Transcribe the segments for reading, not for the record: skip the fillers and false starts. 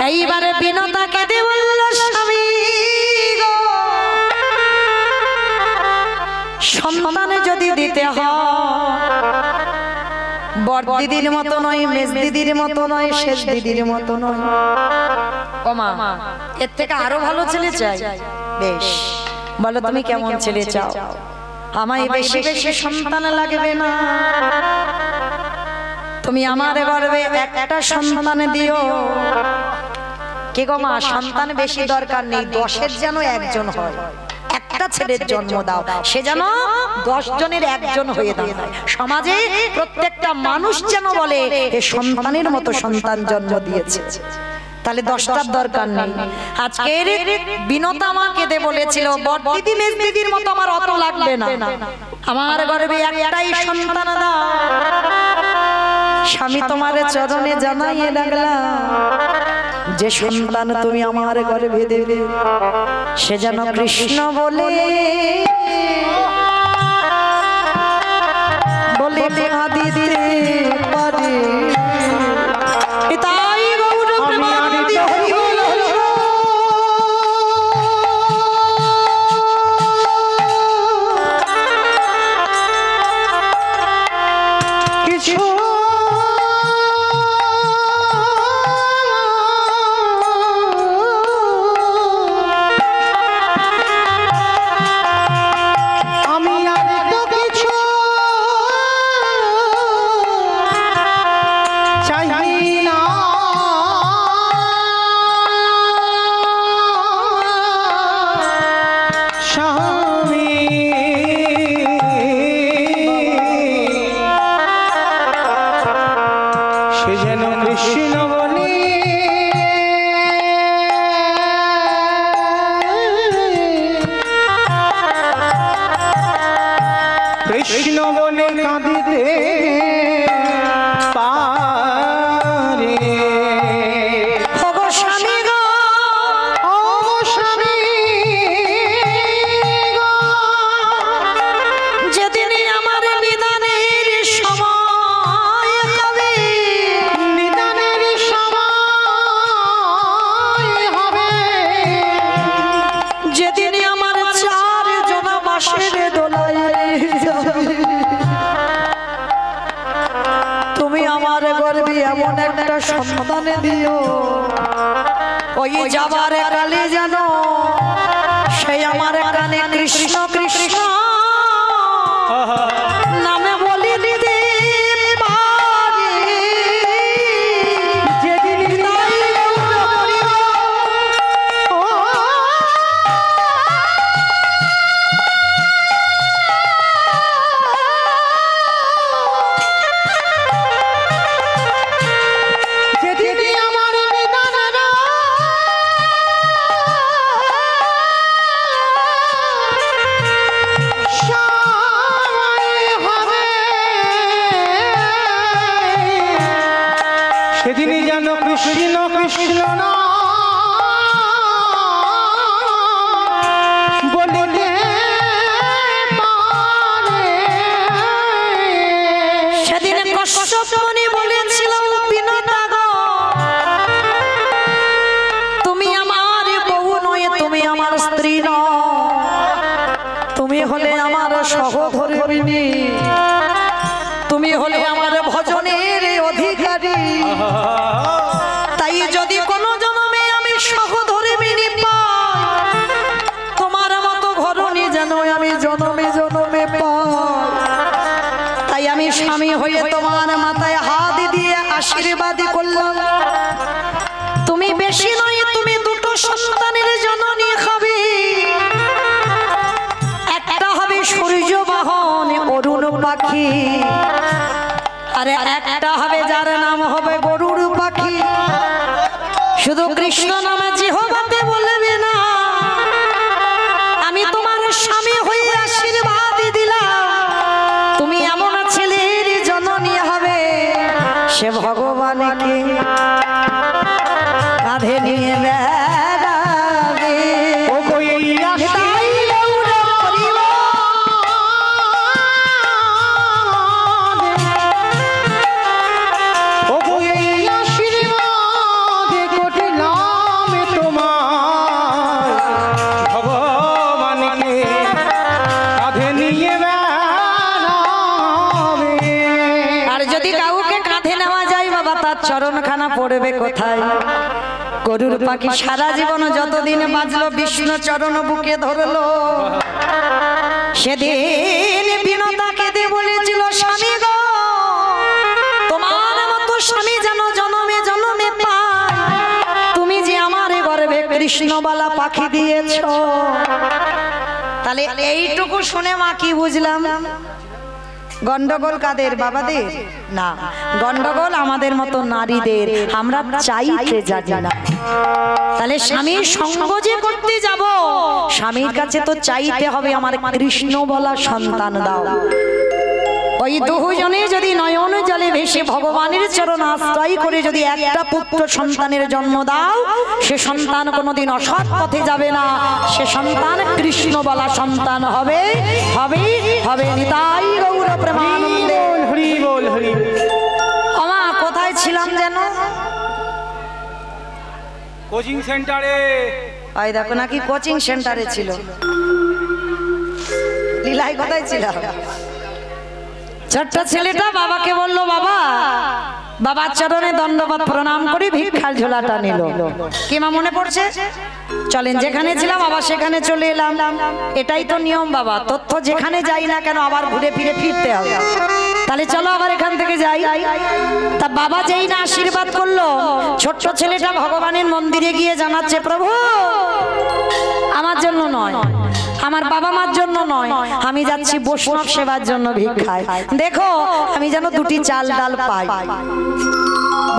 এইবারে বিনতা কেঁদে বলল স্বামী গো সন্তানে যদি দিতে হয় বড় দিদির মতো নয়, মেজ দিদির মতো নয়, শেষ দিদির মতো নয়, ওমা এর থেকে আরো ভালো ছেলে চাই। বেশ বলো তুমি কেমন ছেলে চাও? আমায় বেশি বেশি সন্তান লাগবে না, তুমি আমার গর্ভে একটা সন্তান দিও। কে গো মা, সন্তান বেশি দরকার নেই, 10-এর যেন একজন হয়। একটা ছেলের জন্ম দাও, সে যেন 10 জনের একজন হয়ে দাঁড়ায়। সমাজে প্রত্যেকটা মানুষ যেন বলে এ সন্তানের মতো সন্তান জন্ম দিয়েছে। তাহলে 10টার দরকার নেই। আজকের বিনতা মা কেঁদে বলেছিল বড় দিদি মেজ দিদির মতো আমার অত লাগবে না, আমার গর্ভে একটাই সন্তান দাও। স্বামী তোমার চরণে জানাইয়ে ডাকলাম যে সন্তান তুমি আমার গর্ভে দেবে সে যেন কৃষ্ণ বলে বলে কাঁদিতে পারে। তাই গৌর প্রেমানন্দে হরি বল। কিছু কৃষ্ণ বলে কাঁদিতে পারে। স্বামী গো স্বামী যেদিন আমার নিদানের সময় হবে, নিদানের সময় হবে, যেদিন আমার 4 জন মাসের দোলায় তুমি আমার গর্ভে এমন একটা সন্তান দিও ওই যাবার কালে যেন সেই আমার কানে কৃষ্ণ কৃষ্ণ নামে বলি দিতে পারে। যেদিন সেদিনই যেন কৃষ্ণ কৃষ্ণ না বলে সেদিন কশ্যপ মুনি বলেছিল বিনতা গো তুমি আমার বউ নয়, তুমি আমার স্ত্রী নও, তুমি হলে আমার সহধর্মিণী, তুমি হলে আমার ভজনের অধিকারী। তাই যদি কোনো জন্মে আমি সহধর্মিণী পাই, তোমার মতো ঘরণী যেন আমি জন্মে জন্মে পাই। তাই আমি স্বামী হয়ে তোমার মাথায় হাত দিয়ে আশীর্বাদ করলাম, তুমি বেশি নয়, তুমি 2 সন্তানের জননী হবে। একটা হবে সূর্য বাহন অরুণ পাখি, আরে একটা হবে যার নাম হবে গরুড় পাখি। শুধু কৃষ্ণ নামে জিহ্বাতে বলবে না, আমি তোমার স্বামী হয়ে আশীর্বাদ দিলাম, তুমি এমন ছেলের জননী হবে সে ভগবানকে কাঁধে নিয়ে বেড়াবে। আশীর্বাদ কোটি না চরণখানা পড়বে কোথায়? গরুর পাখি সারা জীবন যতদিন বাজলো বিষ্ণু চরণ বুকে ধরলো। সেদিন বিনতা কেঁদে বলেছিল, স্বামী গো তোমার মতো স্বামী যেন জনমে জনমে পাই, তুমি যে আমার গর্ভে কৃষ্ণবালা পাখি দিয়েছো। তাহলে এইটুকু শুনে মা কি বুঝলাম? গন্ডগোল কাদের? বাবাদের না, গন্ডগোল আমাদের মতো নারীদের। আমরা চাইতে জানি না। তাহলে স্বামীর সঙ্গ যে করতে যাব, স্বামীর কাছে তো চাইতে হবে আমার কৃষ্ণ বলা সন্তান দাও। ওই দুজনে যদি নয়ন জলে ভেসে ভগবানের চরণ আশ্রয় করে যদি একটা পুত্র সন্তানের জন্ম দাও, সে সন্তান কোনোদিন অসৎ পথে যাবে না, সে সন্তান কৃষ্ণ বলা সন্তান হবে হবে হবে। নিতাই গৌর প্রেমানন্দে। হরি বল হরি। আমা কোথায় ছিলাম যেন? কোচিং সেন্টারে। ওই দেখো নাকি কোচিং সেন্টারে ছিল। লীলাই কোথায় ছিল? ছোট্ট ছেলেটা বাবাকে বলল, বাবা বাবার চরণে দণ্ডবত প্রণাম করে ভিক্ষার ঝোলাটা নিল। কি মা মনে পড়ছে? চলেন, যেখানে ছিলাম আবার সেখানে চলে এলাম। এটাই তো নিয়ম বাবা, তথ্য যেখানে যাই না কেন আবার ঘুরে ফিরে ফিরতে হবে। তাহলে চলো আবার এখান থেকে যাই। তা বাবা যেই না আশীর্বাদ করলো, ছোট্ট ছেলেটা ভগবানের মন্দিরে গিয়ে জানাচ্ছে, প্রভু আমার জন্য নয়, আমার বাবা মার জন্য নয়, আমি যাচ্ছি বৈষ্ণব সেবার জন্য ভিক্ষায়। দেখো আমি যেন দুটি চাল ডাল পাই।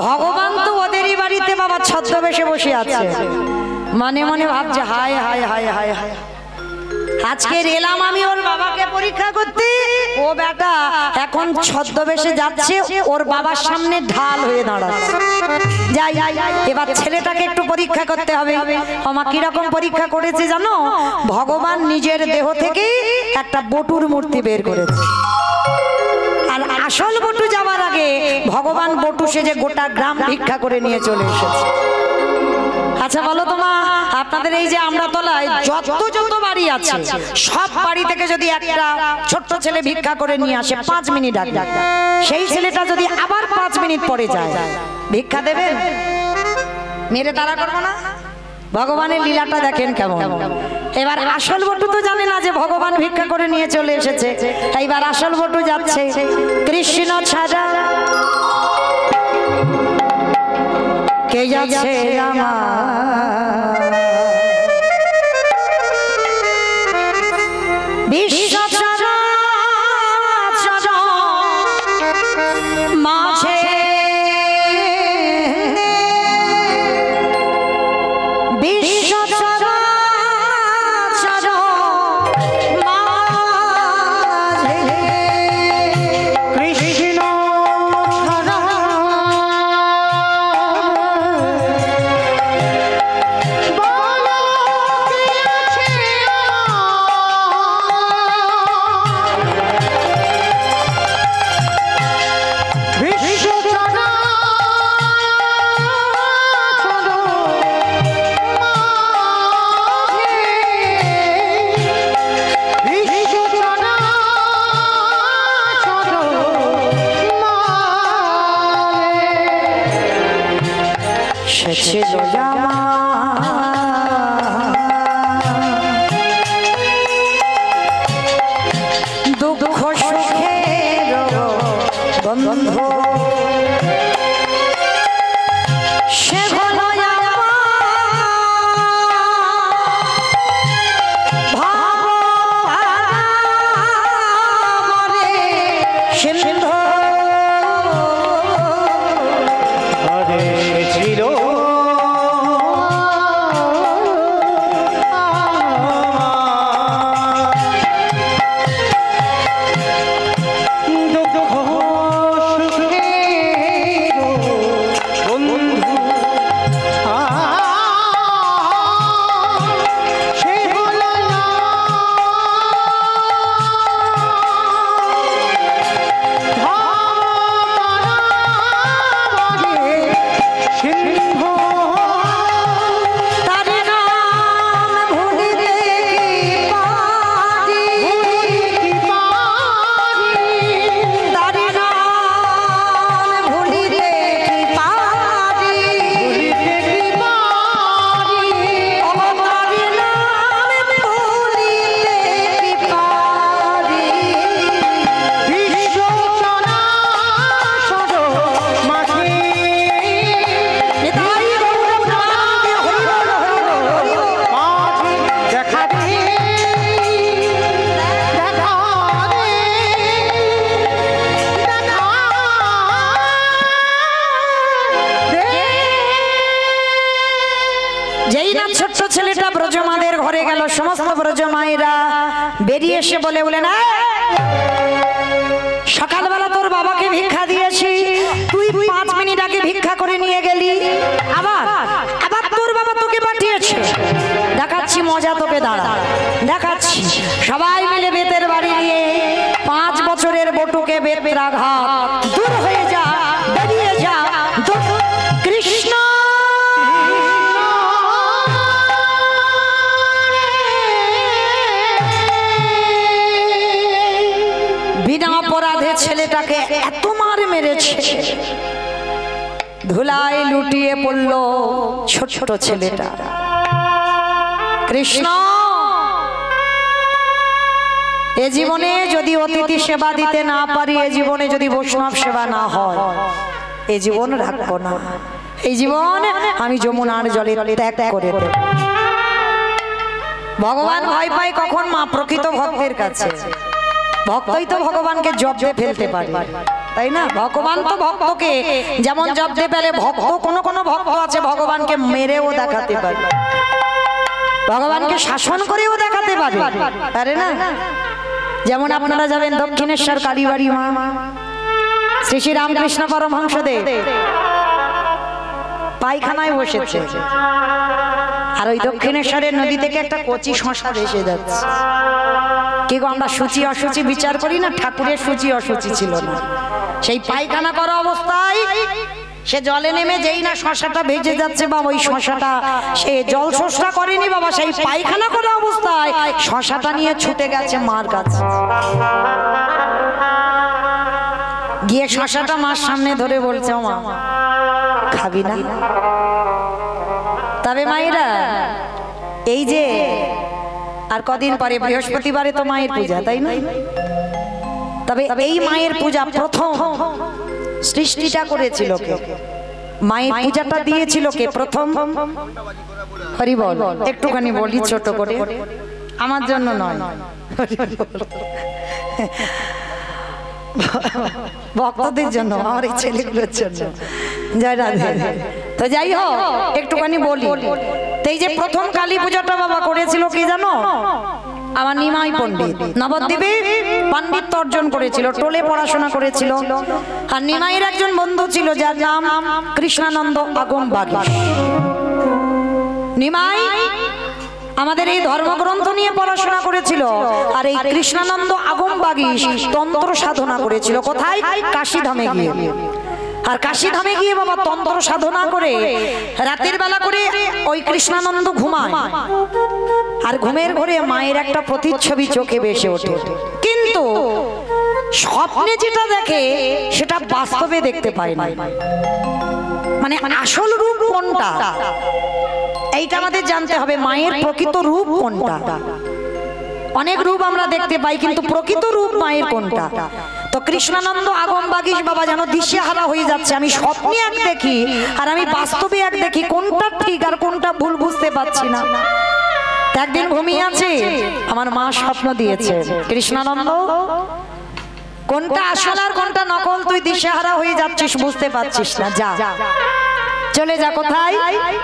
ভগবান তো ওদেরই বাড়িতে বাবা ছদ্মবেশে বসে আছে। মনে মনে ভাবছে, হায় হায় হায় হায় হায়, আজকে এলাম আমি ওর বাবাকে পরীক্ষা করতে, ও বেটা এখন ছদ্মবেশে যাচ্ছে, ওর বাবার সামনে ঢাল হয়ে দাঁড়াচ্ছে। যাই এবার ছেলেটাকে একটু পরীক্ষা করতে হবে। আমার কিরকম পরীক্ষা করেছে জানো? ভগবান নিজের দেহ থেকে একটা বটুর মূর্তি বের করেছে। আর আসল বটু যাওয়ার আগে ভগবান বটু সেজে গোটা গ্রাম ভিক্ষা করে নিয়ে চলে এসেছে। আচ্ছা বলো তো মা, আপনাদের এই যে আমরা তলায় যত বাড়ি আছে, সব বাড়ি থেকে যদি একটা ছোট্ট ছেলে ভিক্ষা করে নিয়ে আসে 5 মিনিট আগে, সেই ছেলেটা যদি আবার 5 মিনিট পরে যায়, ভিক্ষা দেবেন? মেরে তারা করবো না? ভগবানের লীলাটা দেখেন কেমন। এবার আসল বটু তো জানে না যে ভগবান ভিক্ষা করে নিয়ে চলে এসেছে। এইবার আসল বটু যাচ্ছে, কৃষ্ণ ছাড়া কে যাচ্ছে আমার বিশ্ব চরাচর মাঝে, বিশ্ব চরাচর মাঝে কৃষ্ণ ছিল দুঃখ সুখের বন্ধু, সে হলো সিন্ধু। ছিল যেই না ছোট্ট ছেলেটা ব্রজমাদের ঘরে গেল, সমস্ত ব্রজমায়েরা বেরিয়ে এসে বলে বলে না, সকালবেলা তোর বাবাকে ভিক্ষা দিয়েছি, তুই 5 মিনিট আগে ভিক্ষা করে নিয়ে গেলি, আবার আবার তোর বাবা তোকে পাঠিয়েছে, দেখাচ্ছি মজা তোকে, দাঁড়া দেখাচ্ছি। সবাই মিলে বেতের বাড়ি নিয়ে 5 বছরের বটুকে বেত্রাঘাত, দূর হয়ে যা, বেরিয়ে যা, কৃষ্ণ বিনা অপরাধে ছেলেটাকে এত মার মেরেছে, ধুলায় লুটিয়ে পড়ল ছোট ছেলেটা। কৃষ্ণ এ জীবনে যদি অতিথি সেবা দিতে না পারি, এ জীবনে যদি বৈষ্ণব সেবা না হয়, এ জীবন রাখবো না, এই জীবন আমি যমুনার জলে ত্যাগ করে দেব। ভগবান ভয় পায় কখন? মা প্রকৃত ভক্তের কাছে। ভক্তই তো ভগবানকে জব্দে ফেলতে পারে, তাই না? ভগবান তো ভক্তকে যেমন জব্দে ফেলে, ভক্ত কোন ভক্ত আছে ভগবানকে মেরেও দেখাতে পারে, ভগবানকে শাসন করেও দেখাতে পারে, পারে না? যেমন আপনারা যাবেন দক্ষিণেশ্বর কালীবাড়ি মা শ্রী শ্রী রামকৃষ্ণ পরমহংসদেব পায়খানায় বসেছে, আর ওই দক্ষিণেশ্বরের নদী থেকে একটা কচি শশা ভেসে যাচ্ছে। কি গো, আমরা সূচি অসুচি বিচার করি না? ঠাকুরের সূচি অসুচি ছিল না, সেই পায়খানা করা অবস্থায় সে জলে নেমে যেই না শশাটা ভেজে যাচ্ছে, বাবা ওই শশাটা সে জল শোষটা করেনি বাবা, সেই পায়খানা করা অবস্থায় শশাটা নিয়ে ছুটে গেছে মার কাছে, গিয়ে শশাটা মার সামনে ধরে বলছে, মা খাবি না? তবে মায়েরা এই যে আর কদিন পরে বৃহস্পতিবারে তো মায়ের পূজা, তাই না? তবে এই মায়ের পূজা প্রথম সৃষ্টিটা করেছিল কে? মায়ের পূজাটা দিয়েছিল কে প্রথম? হরি বল। একটুখানি বলি ছোট করে, আমার জন্য নয়, ভক্তদের জন্য, আমার এই ছেলেগুলোর জন্য। জয় রাধে। তো যাই হোক, একটুখানি বলি। এই যে প্রথম কালী পূজাটা বাবা করেছিল কি জানো? আমার নিমাই পণ্ডিত নবদ্বীপে পাণ্ডিত্য অর্জন করেছিল, টোলে পড়াশোনা করেছিল, আর নিমাইয়ের একজন বন্ধু ছিল যার নাম কৃষ্ণানন্দ আগম বাগীশ। নিমাই আমাদের এই ধর্মগ্রন্থ নিয়ে পড়াশোনা করেছিল, আর এই কৃষ্ণানন্দ আগম বাগীশ তন্ত্র সাধনা করেছিল। কোথায়? কাশীধামে গিয়ে। আর কাশীধামে গিয়ে বাবা তন্ত্র সাধনা করে রাতের বেলা করে ওই কৃষ্ণানন্দ ঘুমায়, আর ঘুমের ঘরে মায়ের একটা প্রতিচ্ছবি চোখে ভেসে ওঠে, কিন্তু স্বপ্নে যেটা দেখে সেটা বাস্তবে দেখতে পায় না। মানে আসল রূপ কোনটা এইটা আমাদের জানতে হবে, মায়ের প্রকৃত রূপ কোনটা। অনেক রূপ আমরা দেখতে পাই, কিন্তু প্রকৃত রূপ মায়ের কোনটা? তো কৃষ্ণানন্দ আগম বাগীশ বাবা যেন দিশেহারা হয়ে যাচ্ছে, আমি স্বপ্নে এক দেখি আর আমি বাস্তবে এক দেখি, কোনটা ঠিক আর কোনটা ভুল বুঝতে পারছি না। একদিন ঘুমিয়ে আছে, আমার মা স্বপ্ন দিয়েছে, কৃষ্ণানন্দ কোনটা আসল আর কোনটা নকল তুই দিশেহারা হয়ে যাচ্ছিস, বুঝতে পারছিস না, যা চলে যা। কোথায়?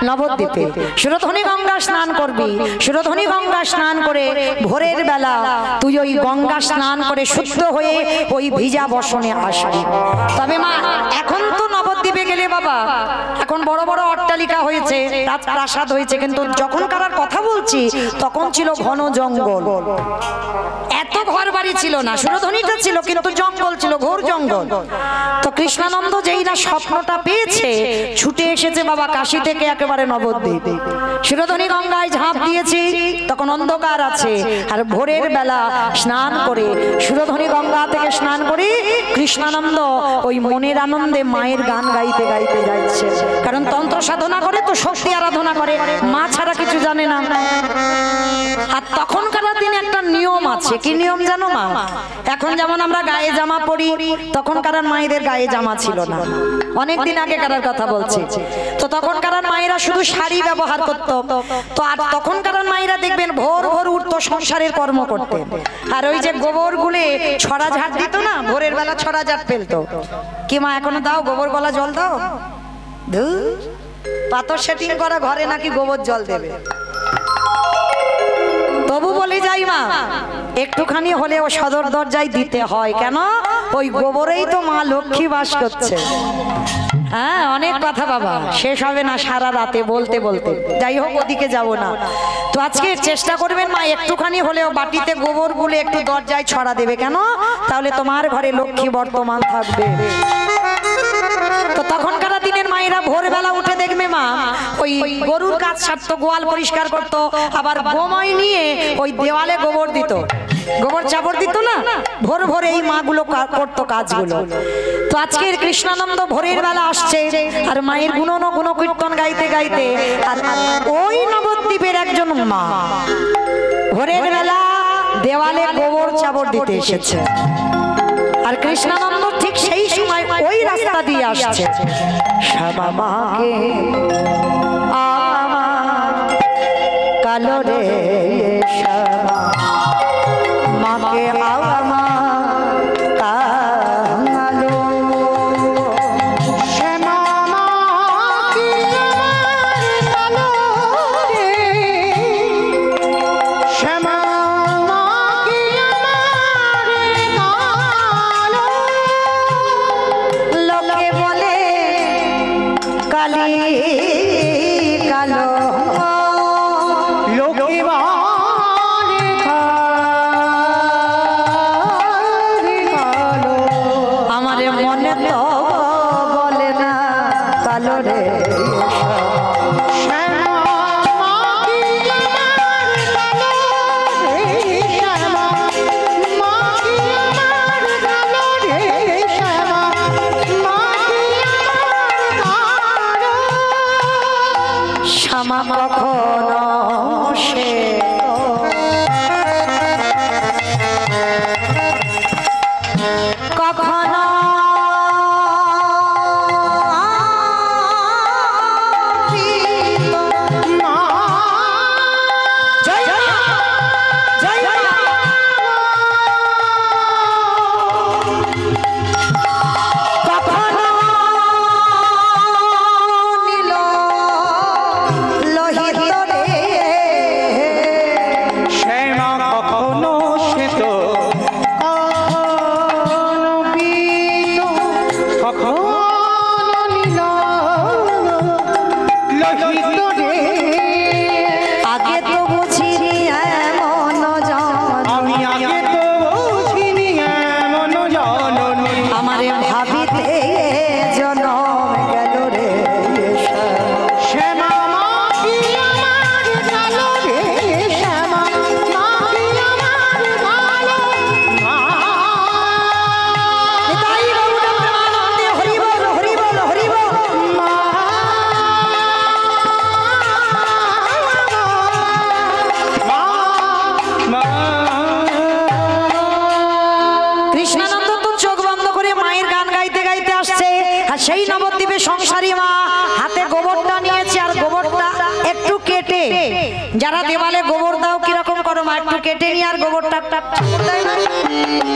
নবদ্বীপে। সুরধনী গঙ্গা স্নান করবি, সুরধনী গঙ্গা স্নান করে ভোরের বেলা তুই ওই গঙ্গা স্নান করে শুদ্ধ হয়ে ওই ভিজা বসনে আসবি। তবে মা এখন তো নবদ্বীপে গেলে বাবা এখন বড় বড় অট্টালিকা হয়েছে, রাজপ্রাসাদ হয়েছে, কিন্তু যখন কারার কথা বলছি তখন ছিল ঘন জঙ্গল, এত ঘর বাড়ি ছিল না। সুরধনীটা ছিল কিন্তু জঙ্গল ছিল, ঘোর জঙ্গল। তো কৃষ্ণানন্দ যেই না স্বপ্নটা পেয়েছে, ছুটে এসেছে বাবা কাশী থেকে একেবারে নবদ্বীপ। সুরধনী গঙ্গায় ঝাঁপ দিয়েছি, তখন অন্ধকার আছে, আর ভোরের বেলা স্নান করে সুরধনী গঙ্গা থেকে স্নান করে কৃষ্ণানন্দ ওই মনের আনন্দে মায়ের গান গাইতে গাইতে যাচ্ছে। কারণ তন্ত্র সাধনা করে তো শক্তি আরাধনা করে, মা ছাড়া কিছু জানে না। আর তখনকার দিনে একটা নিয়ম আছে, কি নিয়ম জানো মা? এখন যেমন আমরা গায়ে জামা পরি, তখনকার মায়েদের গায়ে জামা ছিল না, অনেকদিন আগে কারার কথা বলছি। তো তখনকার মায়েরা শুধু শাড়ি ব্যবহার করত। তো আর তখনকার মায়েরা দেখবেন ভোর ভোর উঠতো, সংসারের কর্ম করতে, আর ওই যে গোবর গুলে ছড়া ঝাড় দিত না, ভোরের বেলা ছড়া ঝাড় ফেলতো। কি মা এখনো দাও গোবর গলা জল দাও? পাথর সেটিং করা ঘরে নাকি গোবর জল দেবে। তবু বলে যাই মা, একটুখানি হলেও সদর দরজায় দিতে হয়। কেন? ওই গোবরেই তো মা লক্ষ্মী বাস করছে। হ্যাঁ, অনেক কথা বাবা, শেষ হবে না সারা রাতে বলতে বলতে। যাই হোক, ওদিকে যাব না। তো আজকে চেষ্টা করবেন মা, একটুখানি হলেও বাটিতে গোবর গুলে একটু দরজায় ছড়া দেবে। কেন? তাহলে তোমার ঘরে লক্ষ্মী বর্তমান থাকবে। তো তখনকার দিনের মায়েরা ভোরবেলা উঠে দেখবে মা, ওই গরুর কাজ সারতো, গোয়াল পরিষ্কার করতো, আবার গোময় নিয়ে ওই দেওয়ালে গোবর দিত, গোবর চাপড় দিত না, ভোর ভোরে এই মাগুলো করতো কাজগুলো। তো আজকের কৃষ্ণানন্দ ভোরের বেলা আসছে আর মায়ের গুণ কীর্তন গাইতে গাইতে, আর ওই নবদ্বীপের একজন মা ভোরের বেলা দেওয়ালে গোবর চাপড় দিতে এসেছে। আর কৃষ্ণানন্দ ঠিক সেই সময় ওই রাস্তা দিয়ে আসছে। শ্যামা মাকে আমার কালো রে, শ্যামা মাকে আমার কালো, শ্যামা মাকে আমার কালো রে, শ্যামা মাকে আমার কালো। লোকে বলে কালী কালো, লোকে বলে কালো, আমার মনে তো বলে না কালো রে। শ্যামা মাকে আমার কালো রে, শ্যামা মাকে আমার কালো রে, শ্যামা মাকে আমার কালো। শ্যামা কখনো সে কখনো জয় জয় জয় জয়। কখনো নীল লোহিত রে, শ্যামা কখনো শ্বেত, কখনো পীত, কখনো নীল লোহিত রে। আগে তো বুঝিনি এমন জন, আমি আগে তো বুঝিনি এমন জননী, আমারে ভাবিতে জনম গেল রে। শ্যামা মাকে আমার কালো রে, শ্যামা মাকে আমার কালো। নিতাই গৌর প্রেমানন্দে হরি বল হরি বল হরি বল। কৃষ্ণানন্দ তো চোখ বন্ধ করে মায়ের গান গাইতে গাইতে আসছে, আর সেই নবদ্বীপে সংসারী মা হাতে গোবরটা নিয়েছে, আর গোবরটা একটু কেটে, যারা দেওয়ালে গোবর দাও কিরকম করো মা, একটু কেটে নিয়ে আর গোবরটা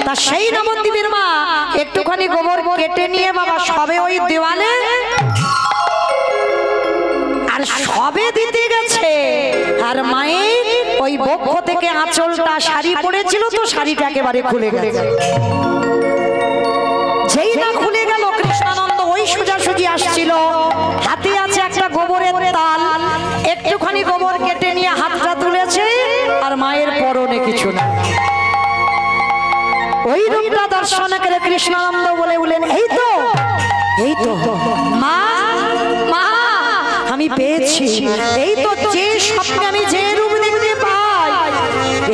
তা সেই নবদ্বীপের মা একটুখানি গোবর কেটে নিয়ে বাবা সবে ওই দেওয়ালে আর সবে দিতে গেছে, আর মায়ের ওই বক্ষ থেকে আঁচলটা শাড়ি পড়েছিল তো শাড়িটা একেবারে খুলে গেছে। যেই না খুলে গেল, কৃষ্ণানন্দ ওই সোজাসুজি আসছিল, হাতে আছে একটা গোবরের তাল, একটুখানি গোবর কেটে নিয়ে হাতটা তুলেছে, আর মায়ের পরনে কিছু না। ওই রূপটা দর্শন করে কৃষ্ণানন্দ বলে বলেন, এই তো মা মা আমি পেয়েছি, এই তো যে স্বপ্নে আমি যে রূপ দেখতে পাই,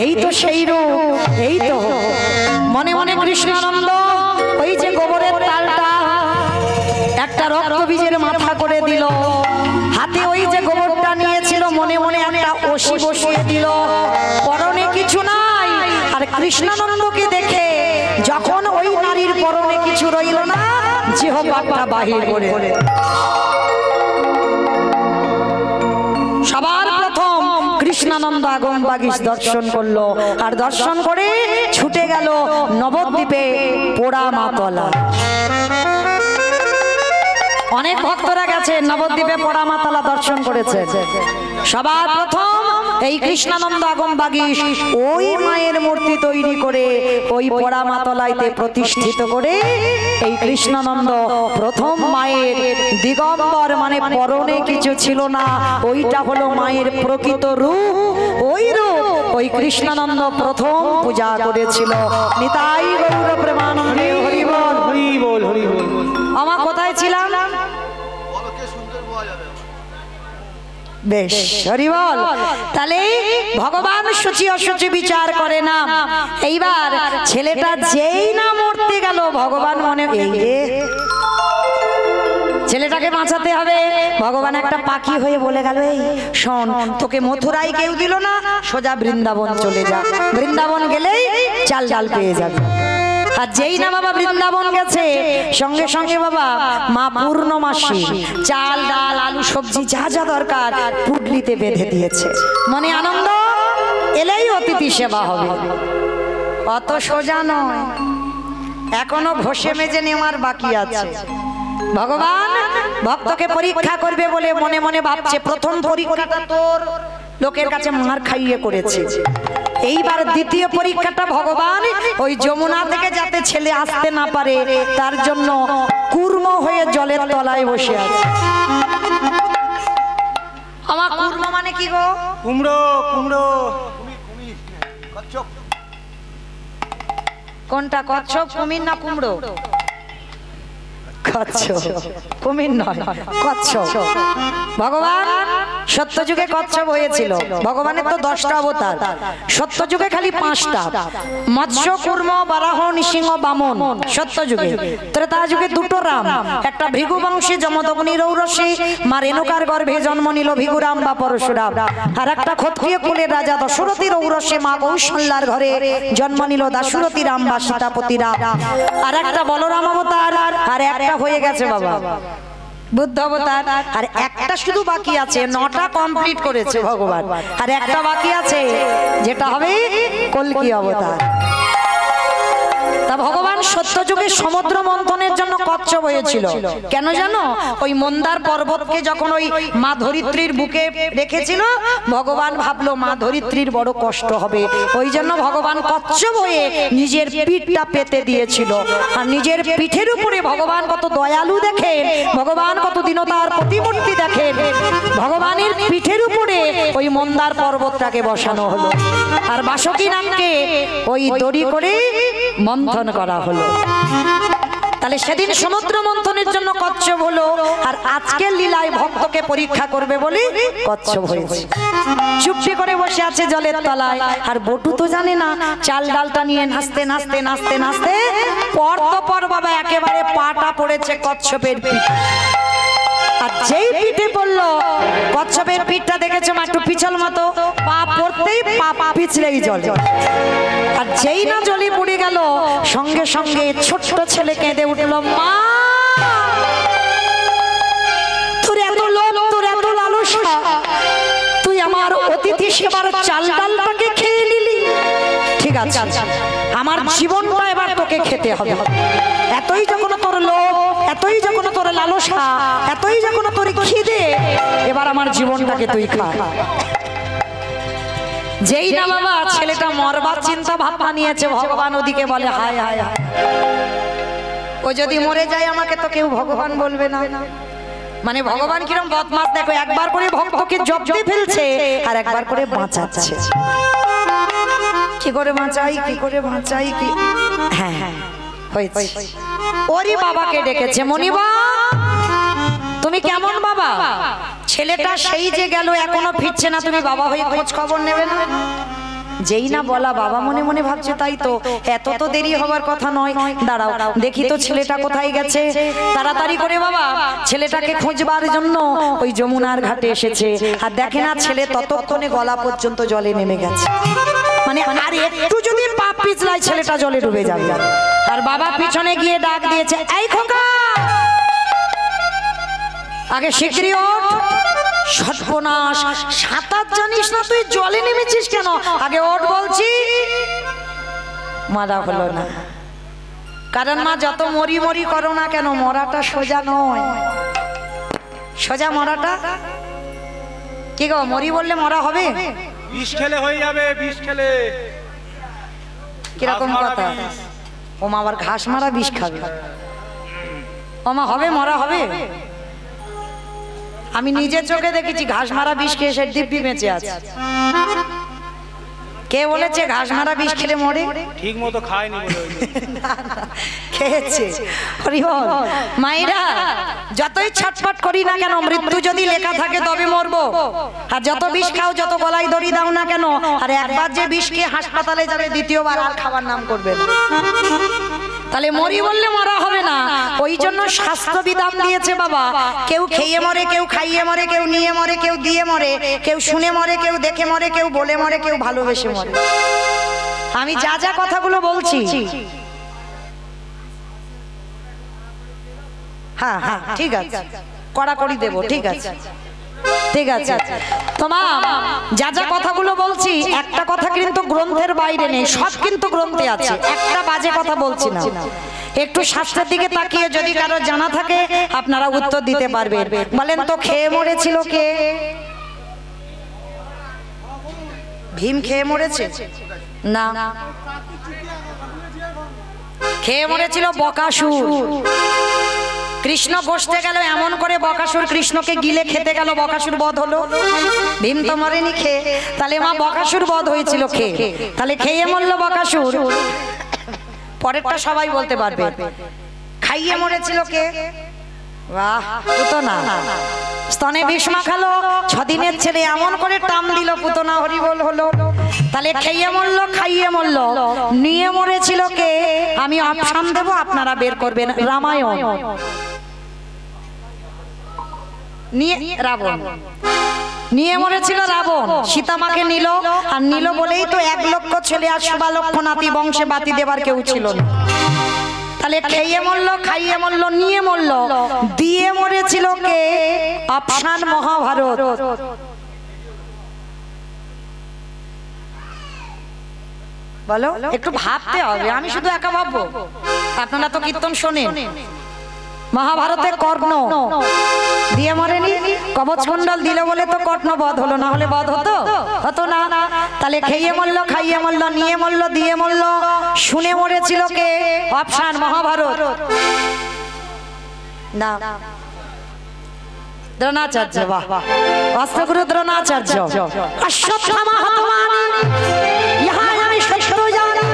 এই তো সেই রূপ। এই তো মনে মনে কৃষ্ণানন্দ ওই যে গোবরের তালটা একটা রক্ত বীজের মাথা করে দিল, হাতে ওই যে গোবরটা নিয়েছিল মনে মনে একটা ওষি বসিয়ে দিল, পরনে কিছু নাই। আর কৃষ্ণানন্দকে দেখে যখন ওই নারীর পরনে কিছু রইল না, জিহ্বাটা বাহির করে সবার প্রথম কৃষ্ণানন্দ আগম বাগিশ দর্শন করলো, আর দর্শন করে ছুটে গেল নবদ্বীপে পোড়া মাতলা। অনেক ভক্তরা গেছে নবদ্বীপে পোড়ামাতলা দর্শন করেছে। সবার প্রথম এই কৃষ্ণানন্দ আগম বাগীশ ওই মায়ের মূর্তি তৈরি করে ওই পোড়ামাতলাইতে প্রতিষ্ঠিত করে এই কৃষ্ণানন্দ প্রথম মায়ের দিগম্বর মানে পরনে কিছু ছিল না, ওইটা হলো মায়ের প্রকৃত রূপ। ওই রূপ ওই কৃষ্ণানন্দ প্রথম পূজা করেছিল। নিতাই গৌর প্রেমানন্দে হরি বল। হরি বল, হরি বল। আমার কোথায় ছিলাম? বেশ, হরি বল। তাহলে ভগবান সূচি অসুচি বিচার করে না। এইবার ছেলেটা যেই না মরতে গেল ভগবান মনে এই রে ছেলেটাকে বাঁচাতে হবে। ভগবান একটা পাখি হয়ে বলে গেল, এই শোন, তোকে মথুরায় কেউ দিল না, সোজা বৃন্দাবন চলে যা। বৃন্দাবন গেলেই চাল ডাল পেয়ে যাবে। আর যেই না বাবা বৃন্দাবন গেছে, সঙ্গে সঙ্গে বাবা মা পূর্ণমাসী চাল ডাল আলু সবজি যা যা দরকার পুটলিতে বেঁধে দিয়েছে। মনে আনন্দ, এলেই অতিথি সেবা হবে। অত সোজা নয়, এখনো ঘষে মেজে নেওয়ার বাকি আছে। ভগবান ভক্তকে পরীক্ষা করবে বলে মনে মনে ভাবছে, প্রথম পরীক্ষাটা তোর লোকের কাছে মার খাইয়ে করেছে, এইবার দ্বিতীয় পরীক্ষাটা ভগবান ওই যমুনা থেকে যাতে ছেলে আসতে না পারে তার জন্য কুর্ম হয়ে জলের তলায় বসে আছে। আমার কুর্ম মানে কি গো? কুমড়ো, কুমড়ো। কোনটা, কচ্ছপ কুমির না কুমড়ো? কচ্ছপ, কুমির নয়, কচ্ছপ। ভগবান সত্যযুগে কচ্ছপ হয়েছিল। ভগবানের তো 10টা অবতার, সত্যযুগে খালি 5টা, মৎস্য কুর্ম বারাহ নৃসিংহ বামন সত্যযুগে। ত্রেতা যুগে 2টো রাম, একটা ভৃগু বংশী যমদগ্নি রৌরসী মা রেণুকার গর্ভে জন্ম নিল ভৃগুরাম বা পরশুরাম। আর একটা ক্ষত্রিয় কুলের রাজা দশরথী রৌরসী মা কৌশল্যার ঘরে জন্ম নিল দাশরথী রাম বা সীতাপতি রাম। আর একটা বলরাম অবতার, আর একটা হয়ে গেছে বাবা বুদ্ধ অবতার। আর একটা শুধু বাকি আছে, 9টা কমপ্লিট করেছে ভগবান, আর একটা বাকি আছে যেটা হবে কল্কি অবতার। তা ভগবান সত্যযুগে সমুদ্র মন্থনের জন্য কচ্ছপ হয়েছিল। কেন জানো? ওই মন্দার পর্বতকে যখন ওই মা ধরিত্রীর বুকে রেখেছিল, ভগবান ভাবলো মা ধরিত্রীর বড় কষ্ট হবে, ওই জন্য ভগবান কচ্ছপ হয়ে নিজের পিঠটা পেতে দিয়েছিল। আর নিজের পিঠের উপরে ভগবান কত দয়ালু দেখেন, ভগবান কত দীনতার প্রতিমূর্তি দেখেন, ভগবানের পিঠের উপরে ওই মন্দার পর্বতটাকে বসানো হলো। আর বাসুকী নামকে ওই দড়ি করে মন্থন করা হলো। তাহলে সেদিন সমুদ্র মন্থনের জন্য কচ্ছপ হলো, আর আজকের লীলায় ভক্তকে পরীক্ষা করবে বলে কচ্ছপ হয়েছে। চুপটি করে বসে আছে জলের তলায়। আর বটু তো জানে না, চাল ডালটা নিয়ে নাচতে নাচতে নাচতে নাচতে পর তো পর বাবা একেবারে পাটা পড়েছে কচ্ছপের পিঠে। আর যেই পিঠে পড়লো, কচ্ছপের পিঠটা দেখেছো মা একটু পিছল মতো, পা পড়তেই পা পিছলেই জলে। আর যেই না জলে পড়ে গেল, সঙ্গে সঙ্গে ছোট্ট ছেলে কেঁদে উঠলো, মা তোর এত লোভ, তোর এত লালসা, তুই আমার অতিথি সেবার চাল ডালটাকে খেয়ে নিলি। ঠিক আছে, আমার জীবনটা এবার তোকে খেতে হবে। এতই যখন তোর লোভ, এতই যখন তোর লালসা, এতই যখন তোর খিদে, এবার আমার জীবনটাকে তুই খা। যেই না বাবা ছেলেটা মরবার চিন্তা ভাবনা নিয়েছে, ভগবান ওদিকে বলে হায় হায় হায়, ও যদি মরে যায় আমাকে তো কেউ ভগবান বলবে না। মানে ভগবান কিরম বদমাশ দেখো, একবার করে ভক্তকে জব্দে ফেলছে আর একবার করে বাঁচাচ্ছে। কি করে বাঁচাই, কি করে বাঁচাই, কি হ্যাঁ হ্যাঁ হয়েছে। ওরই বাবাকে ডেকেছে, মনিবা তুমি কেমন বাবা? ছেলেটা সেই যে গেল এখনো ফিরছে না, তুমি বাবা হয়ে খোঁজ খবর নেবে না? যেই না বলা, বাবা মনে মনে ভাবছে তাই তো, এত তো দেরি হবার কথা নয়, দাঁড়াও দেখি তো ছেলেটা কোথায় গেছে। তাড়াতাড়ি করে বাবা ছেলেটাকে খুঁজবার জন্য ওই যমুনার ঘাটে এসেছে। আর দেখে না ছেলে ততক্ষণে গলা পর্যন্ত জলে নেমে গেছে। মানে আর একটু যদি পা পিছলায় ছেলেটা জলে ডুবে যাবে। আর বাবা পিছনে গিয়ে ডাক দিয়েছে, এই খোকা আগে শিগগিরই ওঠ, সর্বনাশ সাঁতার জানিস না তুই, জলে নেমেছিস কেন, আগে ওঠ বলছি। মারা হলো না, কারণ মা যত মরি মরি করো না কেন, মরাটা সোজা নয়। সোজা মরাটা কি গো, মরি বললে মরা হবে? বিষ খেলে হয়ে যাবে, বিষ খেলে। কিরকম ঘাস মারা কথা? বিষ। ওমা আবার ঘাস মারা বিষ খাবে? ওমা হবে, মরা হবে? আমি নিজের চোখে দেখেছি ঘাস মারা বিষ খেয়ে সে দিব্যি বেঁচে আছে। কে বলেছে ঘাস মারা বিষ খেলে মরে? ঠিক মতো খায়নি বলে ওই যে। খেয়েছে। হরি বল। মায়েরা যতই ছটফট করি না কেন, মৃত্যু যদি লেখা থাকে তবে মরবো। আর যত বিষ খাও, যত গলায় দড়ি দাও না কেন, আর একবার যে বিষ খেয়ে হাসপাতালে যাবে, দ্বিতীয়বার আর খাবার নাম করবে না। তাহলে মরি বললে মরা হবে না। ওই জন্য শাস্ত্র বিধান দিয়েছে বাবা, কেউ খেয়ে মরে, কেউ খাইয়ে মরে, কেউ নিয়ে মরে, কেউ দিয়ে মরে, কেউ শুনে মরে, কেউ দেখে মরে, কেউ বলে মরে, কেউ ভালোবেসে মরে। আমি যা যা কথাগুলো বলছি, হ্যাঁ হ্যাঁ ঠিক আছে, কড়াকড়ি দেবো, ঠিক আছে ঠিক আছে। তোমার যা যা কথাগুলো বলছি, একটা কথা কিন্তু গ্রন্থের বাইরে নেই, সব কিন্তু গ্রন্থে আছে, একটা বাজে কথা বলছি না। একটু শাস্ত্রের দিকে তাকিয়ে যদি কারো জানা থাকে আপনারা উত্তর দিতে পারবেন। বলেন তো, খেয়ে মরেছিল কে? ভীম খেয়ে মরেছে? না, খেয়ে মরেছিল বকাসুর। কৃষ্ণ বসতে গেল, এমন করে বকাসুর কৃষ্ণকে গিলে খেতে গেল, বকাসুর বধ হলো। ভীম তো মরেনি খেয়ে, তাহলে মা বকাসুর বধ হয়েছিল খেয়ে, তাহলে খেয়ে মরল বকাসুর। পরেরটা সবাই বলতে পারবে। খাইয়ে মরেছিল কে? বাহ, পুতনা। স্তনে বিষ মাখালো, 6 দিনের ছেলে এমন করে টান দিল, পুতনা হরিবোল হলো। তাহলে খেয়ে মরল, খাইয়ে মরল, নিয়ে মরেছিল কে? আমি অপশন দেব, আপনারা বের করবেন। রামায়ণ। নিয়ে রাবণ, নিয়ে মরেছিল রাবণ। সীতা মাকে নিল, আর নিল বলেই তো 1 লক্ষ ছেলে আর 16 লক্ষ নাতি বংশে বাতি দেবার কেউ ছিল না। তাহলে খেয়ে মরল, খাইয়ে মরল, নিয়ে মরল, দিয়ে মরেছিল কে? অপশন মহাভারত। বলো, একটু ভাবতে হবে, আমি শুধু একা ভাববো? আপনারা তো কীর্তন শোনেন। মহাভারতে কর্ণ দিয়ে মরেনি, কবচকুণ্ডল দিল বলে তো কর্ণ বধ হলো, না হলে বধ হতো? হতো না। তাহলে খেয়ে মরল, খাইয়ে মরল, নিয়ে মরল, দিয়ে মরল, শুনে মরেছিল কে? অপশন মহাভারত। না, দ্রোণাচার্য। বাহ, অস্ত্রগুরু দ্রোণাচার্য। অশ্বত্থামা হতমানি, ইহা আমি সত্য জানি,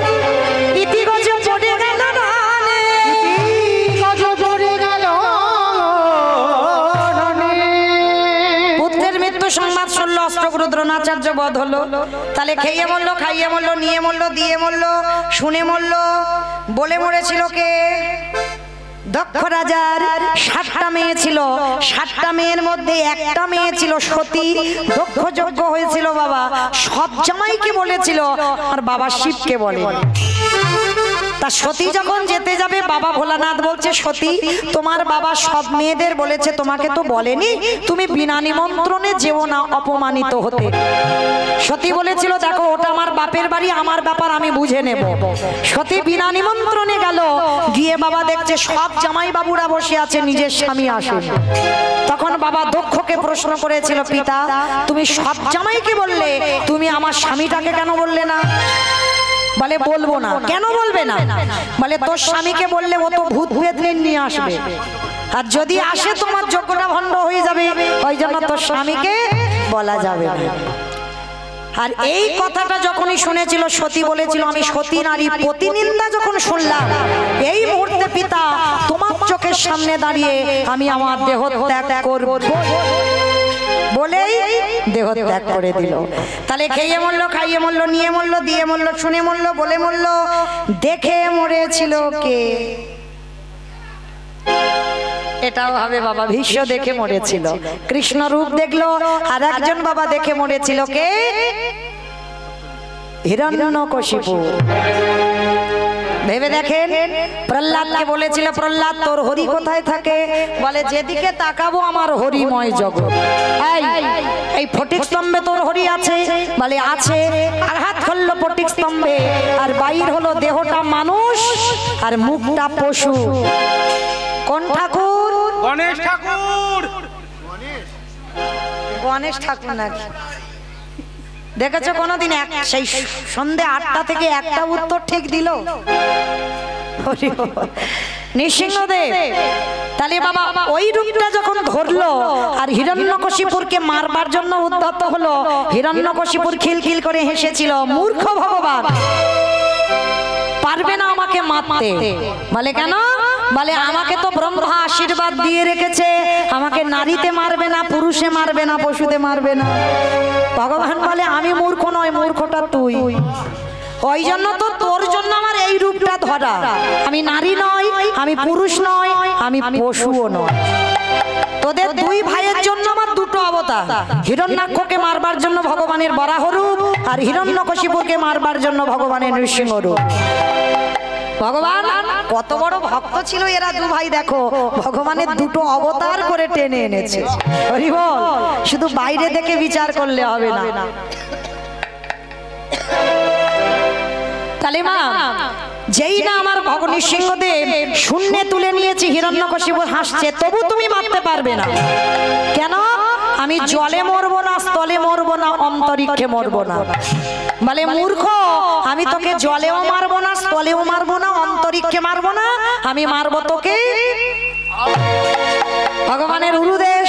ইতি গজ পড়ে গেল রানে, গজ পড়ে গেল রানে। পুত্রের মৃত্যু সংবাদ শুনল, অস্ত্রগুরু দ্রোণাচার্য বধ হলো। তাহলে খেয়ে মরল, খাইয়ে মরল, নিয়ে মরল, দিয়ে মরল, শুনে মরল, বলে মরেছিল কে? দক্ষ রাজার 7টা মেয়ে ছিল, 7টা মেয়ের মধ্যে একটা মেয়ে ছিল সতী, দক্ষ যজ্ঞ হয়েছিল বাবা। সব জামাইকে বলেছিল, আর বাবা শিবকে বলে। তা সতী যখন যেতে যাবে, বাবা ভোলানাথ বলছে, সতী তোমার বাবা সব মেয়েদের বলেছে, তোমাকে তো বলেনি, তুমি বিনা নিমন্ত্রণে যেও না অপমানিত হতে। সতী বলেছিল, দেখো ওটা আমার বাপের বাড়ি, আমার ব্যাপার আমি বুঝে নেব। সতী বিনা নিমন্ত্রণে গেল, গিয়ে বাবা দেখছে সব জামাই বাবুরা বসে আছে, নিজের স্বামী আসেন। তখন বাবা দক্ষকে প্রশ্ন করেছিল, পিতা তুমি সব জামাইকে বললে, তুমি আমার স্বামীটাকে কেন বললে না? বলে বলবো না। কেন বলবে না? বলে তোর স্বামীকে বললে ও তো ভূত বেদনে নিয়ে আসবে, আর যদি আসে তোমার যজ্ঞটা ভণ্ড হয়ে যাবে, ওই জন্য তোর স্বামীকে বলা যাবে না। আর এই কথাটা যখনই শুনেছিল, সতী বলেছিল, আমি সতী নারী প্রতিনিন্দা যখন শুনলাম, এই মুহূর্তে পিতা তোমার চোখের সামনে দাঁড়িয়ে আমি আমার দেহ ত্যাগ করব বলেই দেহ ত্যাগ করে দিল। তাহলে খেয়ে মরল, খাইয়ে মরল, নিয়ে মরল, দিয়ে মরল, শুনে মরল, বলে মরল, দেখে মরেছিল কে? এটাও হবে বাবা, ভীষ্ম দেখে মরেছিল, কৃষ্ণ রূপ দেখলো। আর একজন বাবা দেখে মরেছিল কে? হিরণ্যকশিপু। ভেবে দেখেন, প্রহ্লাদকে বলেছিল, প্রহ্লাদ তোর হরি কোথায় থাকে? বলে যেদিকে তাকাবো আমার হরিময় জগৎ। এই ফটিক স্তম্ভে তোর হরি আছে? বলে আছে। আঘাত করলো ফটিক স্তম্ভে, আর বাইর হলো দেহটা মানুষ আর মুখটা পশু। কোন ঠাকুর? গণেশ ঠাকুর। গণেশ ঠাকুর নাকি দেখেছো কোনোদিন? সেই সন্ধে 8টা থেকে একটা উত্তর ঠিক দিল নৃসিংহদেব। তাহলে বাবা ওই রূপটা যখন ধরলো আর হিরণ্যকশিপুরকে মারবার জন্য উদ্যত হলো, হিরণ্যকশিপুর খিলখিল করে হেসেছিল, মূর্খ ভগবান পারবে না আমাকে মারতে। বলে কেন? বলে আমাকে তো ব্রহ্মা আশীর্বাদ দিয়ে রেখেছে, আমাকে নারীতে মারবে না, পুরুষে মারবে না, পশুতে মারবে না। ভগবান বলে আমি মূর্খ নয়, মূর্খটা তুই। ওই জন্য তো তোর জন্য আমার এই রূপটা ধরা। আমি নারী নয়, আমি পুরুষ নয়, আমি পশুও নয়। তোদের দুই ভাইয়ের জন্য আমার দুটো অবতার, হিরণ্যাক্ষকে মারবার জন্য ভগবানের বরাহ রূপ আর হিরণ্যকশিপুরকে মারবার জন্য ভগবানের নৃসিংহ রূপ। ভগবান কত বড় ভক্ত ছিল এরা দু ভাই, দেখো ভগবানের দুটো অবতার করে টেনে এনেছে। হরি বল। শুধু বাইরে দেখে বিচার করলে হবে না। তাহলে মা যেই না আমার নৃসিংহদেব শূন্যে তুলে নিয়েছি, হিরণ্যকশিপুর হাসছে, তবু তুমি মারতে পারবে না। কেন? আমি জলে মরবো না, স্থলে মরবো না, অন্তরিক্ষে মরবো না। বলে মূর্খ, আমি তোকে জলেও মারবো না, স্থলেও মারবো না, অন্তরিক্ষে মারবো না, আমি মারবো তোকে ভগবানের উরুদেশ।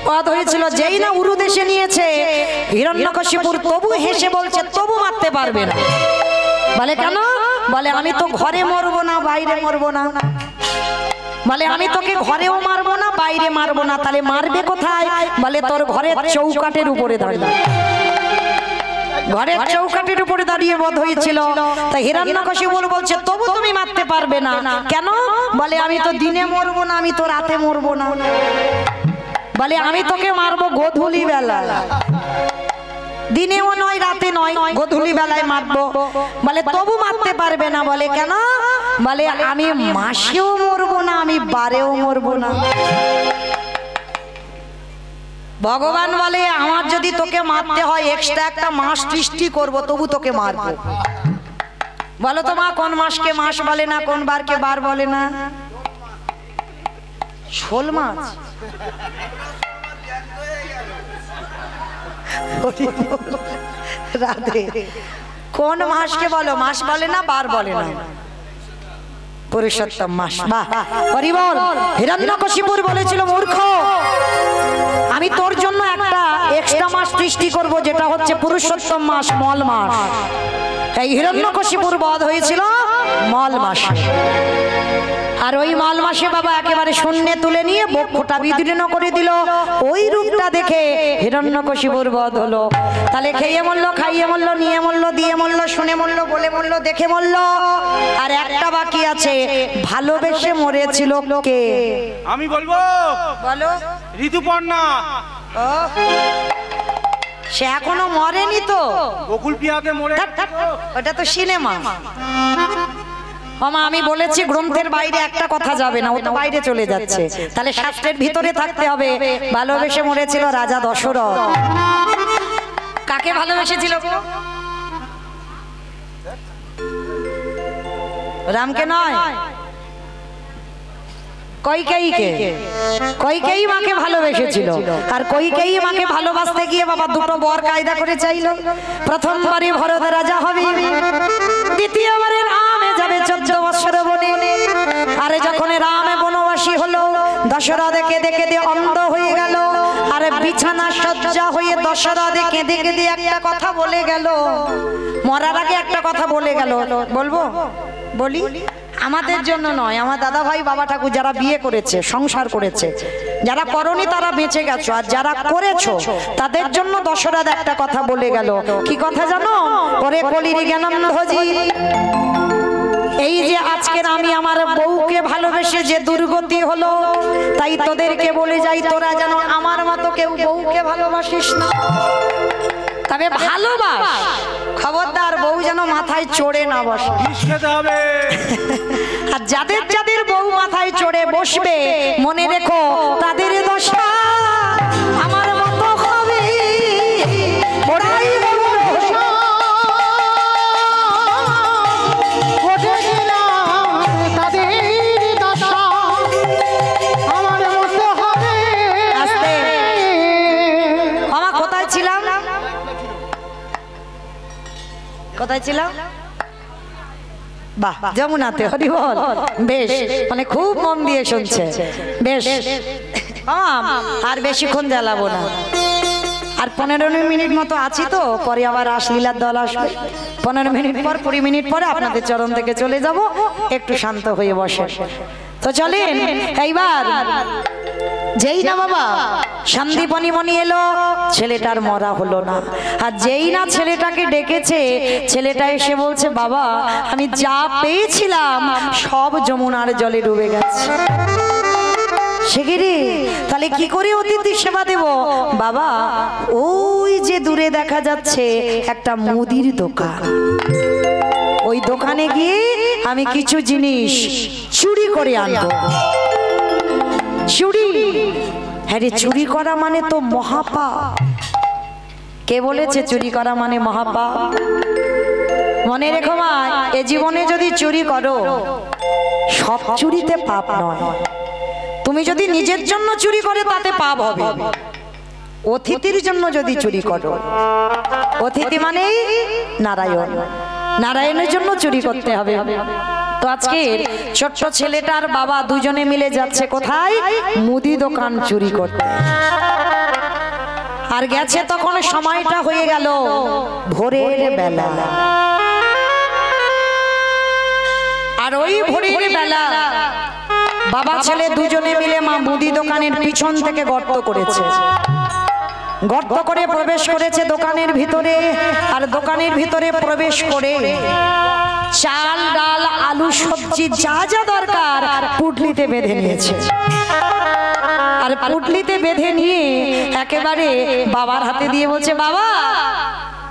পদ হয়েছিল, যেই না উরুদেশে নিয়েছে হিরণ্যকশিপুর তবু হেসে বলছে তবু মারতে পারবে না। বলে কেন? বলে আমি তো ঘরে মরবো না, বাইরে মরবো না। বলে আমি তোকে ঘরেও মারবো না, বাইরে মারবো না। তাহলে মারবে কোথায়? বলে তোর ঘরের চৌকাটের উপরে দাঁড়িয়ে। ঘরের চৌকাটের উপরে দাঁড়িয়ে বধ হয়েছিল। তাই হিরণ্যকশিপুর বলছে তবু তুমি মারতে পারবে না। কেন? বলে আমি তো দিনে মরবো না, আমি তো রাতে মরবো না। বলে আমি তোকে মারবো গোধূলি বেলা, দিনেও নয়, রাতে নয়, গোধূলি বেলায় মারবো। বলে তবু মারতে পারবে না। বলে কেন? বলে আমি মাসেও মরবো না, আমি বারেও মরবো না। ভগবান বলে আমার যদি তোকে মারতে হয় এক্সট্রা একটা মাস সৃষ্টি করবো, তবু তোকে মারবো। বলো তো মা, কোন মাসকে মাস বলে না, কোন বারকে বার বলে না? শোল মাছ। রাধে। কোন মাসকে বলো? মাস বলে না, বার বলে না, পুরুষোত্তম মাস। বাহ, হরি বল। হিরণ্যকশিপুর বলেছিল মূর্খ, আমি তোর জন্য একটা এক্সট্রা মাস সৃষ্টি করব, যেটা হচ্ছে পুরুষোত্তম মাস, মল মাস। এই হিরণ্যকশিপুর বধ হয়েছিল মল মাস। আর ওই মল মাসে বাবা একেবারে শূন্যে তুলে নিয়ে বক্ষটা বিদীর্ণ করে দিল। ওই রূপটা দেখে হিরণ্যকশিপুর বধ হলো। তাহলে খেয়ে মরলো, খাইয়ে মরলো, নিয়ে মরলো, দিয়ে মরলো, শুনে মরলো, বলে মরলো, দেখে মরলো। আর একটা বাকি আছে, ভালোবেসে মরেছিল কে? আমি বলবো। বলো। ঋতুপর্ণা। সে এখনো মরেনি তো। বকুল পিয়াতে মরে। ওটা তো সিনেমা। আমি বলেছি গ্রন্থের বাইরে একটা কথা যাবে না, ও তো বাইরে চলে যাচ্ছে। তাহলে শাস্ত্রের ভিতরে থাকতে হবে। ভালোবেসে মরেছিল রাজা দশরথ। কাকে ভালোবেসেছিল? রামকে নয়, কৈকেয়ীকে। কৈকেয়ী মাকে ভালোবেসেছিল। আর কৈকেয়ী মাকে ভালোবাসতে গিয়ে বাবা দুটো বর কায়দা করে চাইল। প্রথমবারে ভরত রাজা হবে, দ্বিতীয়বারে রামে যাবে 14 বছর বনে। আরে যখন রামে বনবাসী হলো, দশরথ কেঁদে কেঁদে অন্ধ হয়ে গেল। আরে বিছানা সজ্জা হয়ে দশরথ কেঁদে কেঁদে একটা কথা বলে গেল। মরার আগে একটা কথা বলে গেল, বলবো? বলি। আমাদের জন্য নয়, আমার দাদা ভাই বাবা ঠাকুর যারা বিয়ে করেছে, সংসার করেছে, যারা করনি তারা বেঁচে গেছো, আর যারা করেছো তাদের জন্য দশরথ একটা কথা বলে গেল। কি কথা জানো? ওরে কলির জ্ঞানন্ধজি, এই যে আজকের আমি আমার বউকে ভালোবেসে যে দুর্গতি হলো, তাই তোদেরকে বলে যাই তোরা যেন আমার মতো কেউ বউকে ভালোবাসিস না। তবে ভালোবাস, খবরদার বউ যেন মাথায় চড়ে না বসে। আর যাদের যাদের বউ মাথায় চড়ে বসবে, মনে রেখো তাদের দশা আমার মতো হবে। ওরাই কোথায় ছিলাম? বাহ, যমুনাতে। হরি বল। বেশ, মানে খুব মন দিয়ে শুনছে। বেশ, আর বেশিক্ষণ জ্বালাবো না, আর 15 মিনিট মতো আছি তো, পরে আবার রাসলীলার দল আসবে। 15 মিনিট পর, 20 মিনিট পরে আপনাদের চরণ থেকে চলে যাব। একটু শান্ত হয়ে বসে। তো চলেন এইবার, যেই না বাবা সন্দীপনী মনি এলো, ছেলেটার মরা হলো না। আর যেই না ছেলেটাকে ডেকেছে, ছেলেটা এসে বলছে, বাবা আমি যা পেয়েছিলাম সব যমুনার জলে ডুবে গেছে। সেগিরি, তাহলে কি করে অতিথি সেবা দেব? বাবা ওই যে দূরে দেখা যাচ্ছে একটা মুদির দোকান, ওই দোকানে গিয়ে আমি কিছু জিনিস চুরি করে আনবো। চুরি? হ্যাঁ রে, চুরি করা মানে তো মহাপাপ। কে বলেছে চুরি করা মানে মহাপাপ? মনে রেখো মা, এ জীবনে যদি চুরি করো, সব চুরিতে পাপ নয়। তুমি যদি নিজের জন্য চুরি করে তাতে পাপ হবে। অতিথির জন্য যদি চুরি করো, অতিথি মানেই নারায়ণ, নারায়ণের জন্য চুরি করতে হবে। তো আজকে ছোট্ট ছেলেটার বাবা দুজনে মিলে যাচ্ছে কোথায়? মুদি দোকান চুরি করতে। আর গেছে তখন সময়টা হয়ে গেল ভোরের বেলা। আর ওই ভোরের বেলা বাবা ছেলে দুজনে মিলে মা মুদি দোকানের পিছন থেকে গর্ত করেছে। গর্ত করে প্রবেশ করেছে দোকানের ভিতরে। আর দোকানের ভিতরে প্রবেশ করে চাল, ডাল, আলু, সবজি যা যা দরকার পুটলিতে বেঁধে নিয়েছে। আর পুটলিতে বেঁধে নিয়ে একেবারে বাবার হাতে দিয়ে বলছে, বাবা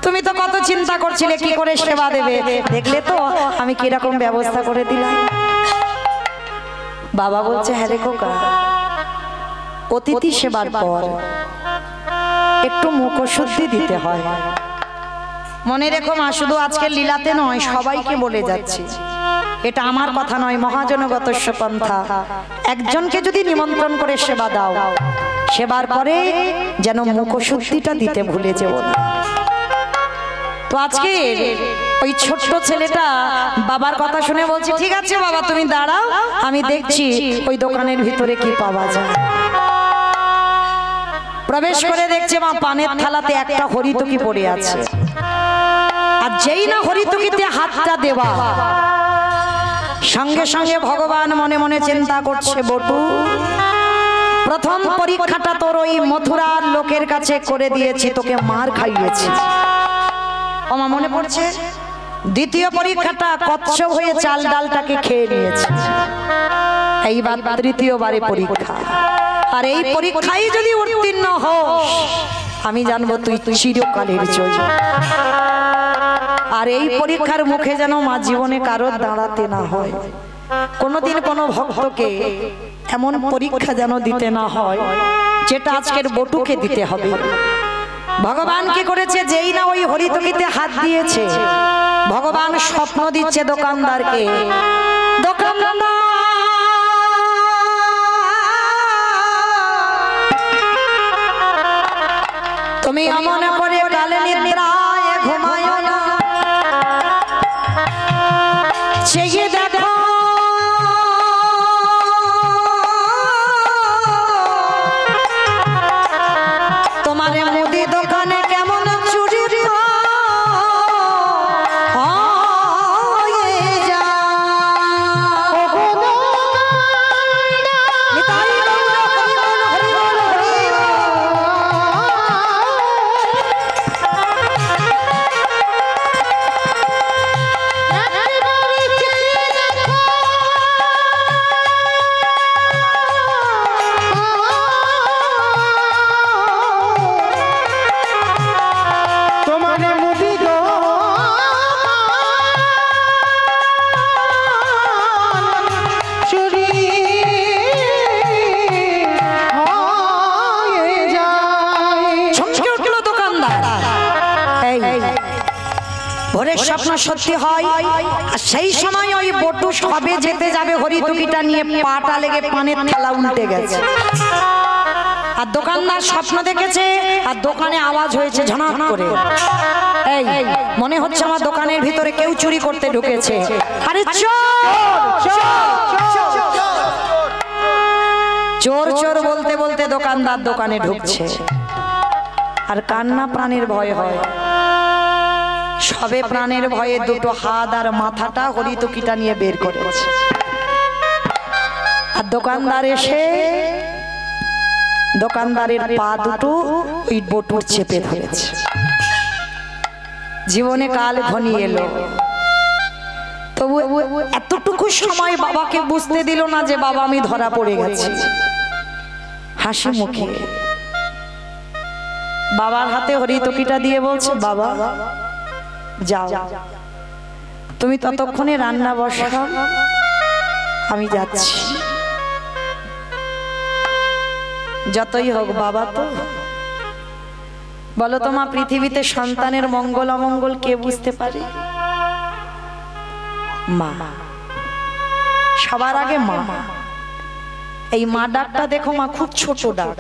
তুমি তো কত চিন্তা করছিলে কি করে সেবা দেবে, দেখলে তো আমি কিরকম ব্যবস্থা করে দিলাম। বাবা বলছে, হ্যাঁ রে খোকা, অতিথি সেবার পর একটু মুখশুদ্ধি দিতে হয়। মনে রেখো মা, শুধু আজকের লীলাতে নয়, সবাইকে বলে যাচ্ছি, এটা আমার কথা নয়, মহাজনগত পন্থা। একজনকে যদি নিমন্ত্রণ করে সেবা দাও, সেবার পরে যেন মুখশুদ্ধিটা দিতে ভুলে যেও না। তো আজকে ওই ছোট্ট ছেলেটা বাবার কথা শুনে বলছে, ঠিক আছে বাবা তুমি দাঁড়াও, আমি দেখছি ওই দোকানের ভিতরে কি পাওয়া যায়। প্রবেশ করে দেখছে মা পানের থালাতে একটা হরিতকি পড়ে আছে। আর যেই না হরিতকিতে হাতটা দেওয়া, সঙ্গে সঙ্গে ভগবান মনে মনে চিন্তা করছে, বটু প্রথম পরীক্ষাটা তোর ওই মথুরার লোকের কাছে করে দিয়েছি, তোকে মার খাইয়েছি। আমার মনে পড়ছে দ্বিতীয় পরীক্ষাটা কচ্ছপ হয়ে চাল ডালটাকে খেয়ে নিয়েছে। এইবার তৃতীয়বারে পরীক্ষা। আর এই পরীক্ষায় যদি উত্তীর্ণ হস, আমি জানবো তুই চিরকালের জয়। আর এই পরীক্ষার মুখে যেন মা জীবনে কারোর দাঁড়াতে না হয়। কোনোদিন কোনো ভক্তকে এমন পরীক্ষা যেন দিতে না হয় যেটা আজকের বটুকে দিতে হবে। ভগবান কি করেছে, যেই না ওই হরিতকিতে হাত দিয়েছে, ভগবান স্বপ্ন দিচ্ছে দোকানদারকে, দোকানদার তুমি অমন করে কালে নিদ্রায় ঘুমায় না, চেয়ে দেখো তোমার মুদি দোকানে কেমন চুরি হয়ে যায়। ভোরের স্বপ্ন সত্যি হয়। আর সেই সময় ওই বটু সবে যেতে যাবে হরিতকিটা নিয়ে, পাটা লেগে পানের থালা উল্টে গেছে। আর দোকানদার স্বপ্ন দেখেছে, আর দোকানে আওয়াজ হয়েছে ঝনাট করে, এই মনে হচ্ছে আমার দোকানের ভিতরে কেউ চুরি করতে ঢুকেছে। আরে চোর চোর বলতে বলতে দোকানদার দোকানে ঢুকছে, আর কান্না প্রাণের ভয় হয়। সবে প্রাণের ভয়ে দুটো হাত আর মাথাটা হরিতকিটা নিয়ে বের করেছে। আর দোকানদার এসে দোকানদারের পা দুটো ওই বটুর চেপে ধরেছে। জীবনে কাল ঘনিয়ে এলো, তবু এতটুকু সময় বাবাকে বুঝতে দিল না যে বাবা আমি ধরা পড়ে গেছি। হাসি মুখে বাবার হাতে হরিতকিটা দিয়ে বলছে, বাবা যাও, তুমি ততক্ষণে রান্না বসাও, আমি যাচ্ছি। যতই হোক বাবা তো। বলো তোমার পৃথিবীতে সন্তানের মঙ্গল অমঙ্গল কে বুঝতে পারে? মা, সবার আগে মা। এই মা ডাকটা দেখো মা, খুব ছোট ডাক।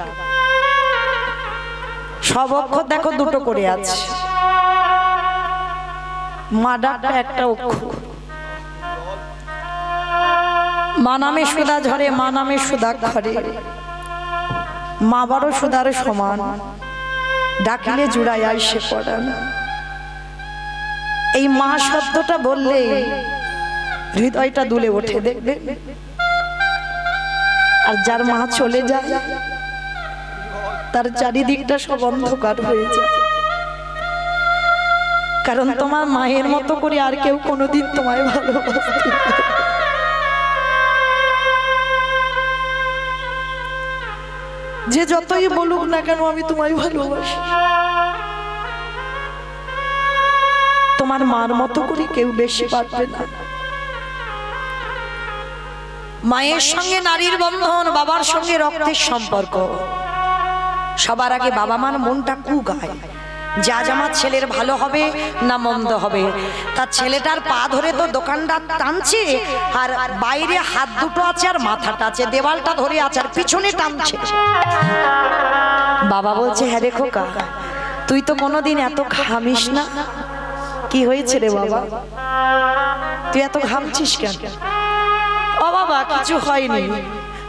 সব অক্ষর দেখো দুটো করে আছে, মা ডাকটা একটা অক্ষর। মা নামে সুধা ঝরে, মা নামে সুধাক্ষরে, মা বড় সুধার সমান, ডাকিলে জুড়াই আইসে পড়ান। এই মা শব্দটা বললে হৃদয়টা দুলে ওঠে, দেখবে। আর যার মা চলে যায় তার চারিদিকটা সব অন্ধকার হয়ে যায়। কারণ তোমার মায়ের মতো করে আর কেউ কোনোদিন তোমায় ভালোবাসতে পারে। যে যতই বলুক না কেন আমি তোমায় ভালোবাসি, তোমার মার মতো করে কেউ বেশি পারবে না। মায়ের সঙ্গে নারীর বন্ধন, বাবার সঙ্গে রক্তের সম্পর্ক। সবার আগে বাবা মার মনটা কুগায়, যা আমার ছেলের ভালো হবে না মন্দ হবে। তার ছেলেটার পা ধরে তো দোকানদার টানছে, আর বাইরে হাত দুটো আছে আর মাথাটা আছে, দেওয়ালটা ধরে আছে আর পিছনে টানছে। বাবা বলছে, হ্যাঁ রে খোকা, তুই তো কোনোদিন এত ঘামিস না। কি হয়েছে রে বাবা, তুই এত ঘামছিস কেন? ও বাবা কিছু হয়নি,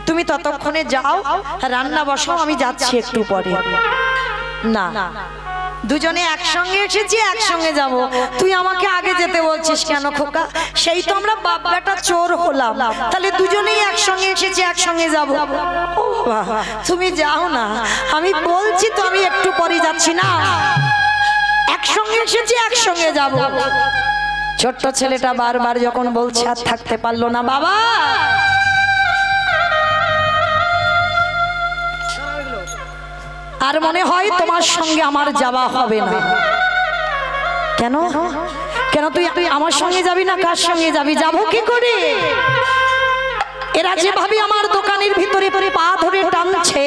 তুমি ততক্ষণে যাও, রান্না বসাও, আমি যাচ্ছি একটু পরে। না, দুজনে একসঙ্গে এসেছি, একসঙ্গে যাব। তুই আমাকে আগে যেতে বলছিস কেন খোকা? সেই তো আমরা বাপ বেটা চোর হলাম, তাহলে দুজনেই একসঙ্গে এসেছি, একসঙ্গে যাব। ও বাবা তুমি যাও না, আমি বলছি তো আমি একটু পরে যাচ্ছি। না, একসঙ্গে এসেছি, একসঙ্গে যাব। ছোট্ট ছেলেটা বারবার যখন বলছে আর থাকতে পারলো না, বাবা আর মনে হয় তোমার সঙ্গে আমার যাওয়া হবে না। কেন কেন তুই আমার সঙ্গে যাবি না? কার সঙ্গে যাবি? যাবো কি করে? এরা যেভাবে আমার দোকানের ভিতরে পা ধরে টানছে,